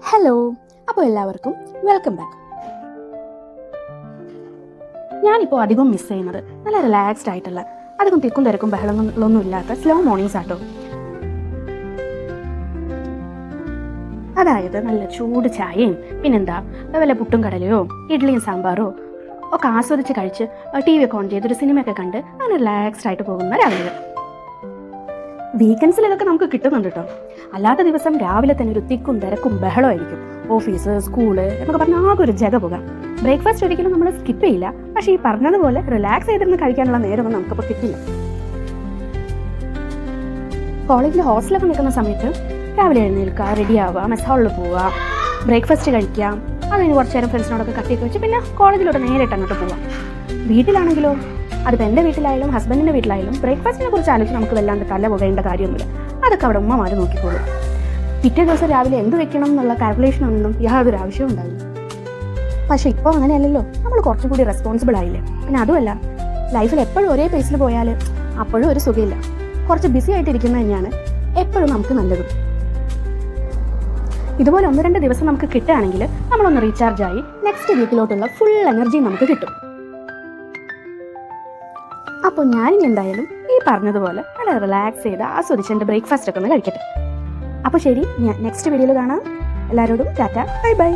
Hello, അപ്പോൾ എല്ലാവർക്കും welcome back. ഞാനിപ്പോൾ അധികം മിസ് ചെയ്യുന്നത് നല്ല റിലാക്സ്ഡ് ആയിട്ടുള്ള അധികം തിക്കും തിരക്കും ബഹളങ്ങളൊന്നും ഇല്ലാത്ത സ്ലോ മോർണിംഗ്സ് ആട്ടോ. അതായത് നല്ല ചൂട് ചായയും പിന്നെന്താ വല്ല പുട്ടും കടലയോ ഇഡ്ഡലിയും സാമ്പാറോ ഒക്കെ ആസ്വദിച്ച് കഴിച്ച് TV ഒക്കെ ഓൺ ചെയ്തൊരു സിനിമയൊക്കെ കണ്ട് അങ്ങനെ റിലാക്സ്ഡ് ആയിട്ട് പോകുന്ന രാവിലെ. വീക്കെൻഡ്സിൽ ഇതൊക്കെ നമുക്ക് കിട്ടുന്നുണ്ട് കേട്ടോ. അല്ലാത്ത ദിവസം രാവിലെ തന്നെ ഒരു തിക്കും തിരക്കും ബഹളമായിരിക്കും. ഓഫീസ്, സ്കൂള് എന്നൊക്കെ പറഞ്ഞാൽ ആകെ ഒരു ജഗ പോകാം. ബ്രേക്ക്ഫാസ്റ്റ് ഒരിക്കലും നമ്മൾ സ്കിപ്പ് ചെയ്യില്ല. പക്ഷേ ഈ പറഞ്ഞതുപോലെ റിലാക്സ് ചെയ്തിരുന്ന് കഴിക്കാനുള്ള നേരമൊന്നും നമുക്കിപ്പോൾ കിട്ടില്ല. കോളേജിൽ ഹോസ്റ്റലൊക്കെ നിൽക്കുന്ന സമയത്ത് രാവിലെ എഴുന്നേൽക്കുക, റെഡി ആവുക, മെസ് ഹാളിൽ പോവുക, ബ്രേക്ക്ഫാസ്റ്റ് കഴിക്കാം, അതിന് കുറച്ച് നേരം ഫ്രണ്ട്സിനോടൊക്കെ കത്തിയൊക്കെ വെച്ച് പിന്നെ കോളേജിലോട്ട് നേരിട്ട് അങ്ങോട്ട് പോവാം. വീട്ടിലാണെങ്കിലോ, അതിപ്പോൾ എൻ്റെ വീട്ടിലായാലും ഹസ്ബൻഡിൻ്റെ വീട്ടിലായാലും ബ്രേക്ക്ഫാസ്റ്റിനെ കുറിച്ച് ആലോചിച്ച് നമുക്ക് വല്ലാണ്ട് തല പുകയേണ്ട കാര്യമൊന്നുമില്ല. അതൊക്കെ അവിടെ ഉമ്മമാർ നോക്കിക്കോളും. പിറ്റേ ദിവസം രാവിലെ എന്ത് വെക്കണം എന്നുള്ള കാൽക്കുലേഷനൊന്നും യാതൊരു ആവശ്യവും ഉണ്ടാവില്ല. പക്ഷേ ഇപ്പോൾ അങ്ങനെയല്ലല്ലോ, നമ്മൾ കുറച്ചും കൂടി റെസ്പോൺസിബിൾ ആയില്ലേ. പിന്നെ അതുമല്ല, ലൈഫിൽ എപ്പോഴും ഒരേ പേസിൽ പോയാൽ അപ്പോഴും ഒരു സുഖമില്ല. കുറച്ച് ബിസി ആയിട്ടിരിക്കുന്നത് തന്നെയാണ് എപ്പോഴും നമുക്ക് നല്ലതും. ഇതുപോലെ 1-2 ദിവസം നമുക്ക് കിട്ടുകയാണെങ്കിൽ നമ്മളൊന്ന് റീചാർജ് ആയി നെക്സ്റ്റ് വീക്കിലോട്ടുള്ള ഫുൾ എനർജി നമുക്ക് കിട്ടും. അപ്പോൾ ഞാനിനി എന്തായാലും ഈ പറഞ്ഞതുപോലെ നല്ല റിലാക്സ് ചെയ്ത് ആസ്വദിച്ച് എൻ്റെ ബ്രേക്ക്ഫാസ്റ്റ് ഒക്കെ ഒന്ന് കഴിക്കട്ടെ. അപ്പോൾ ശരി, ഞാൻ നെക്സ്റ്റ് വീഡിയോയിൽ കാണാം. എല്ലാവരോടും ടാറ്റ, ബൈ ബൈ.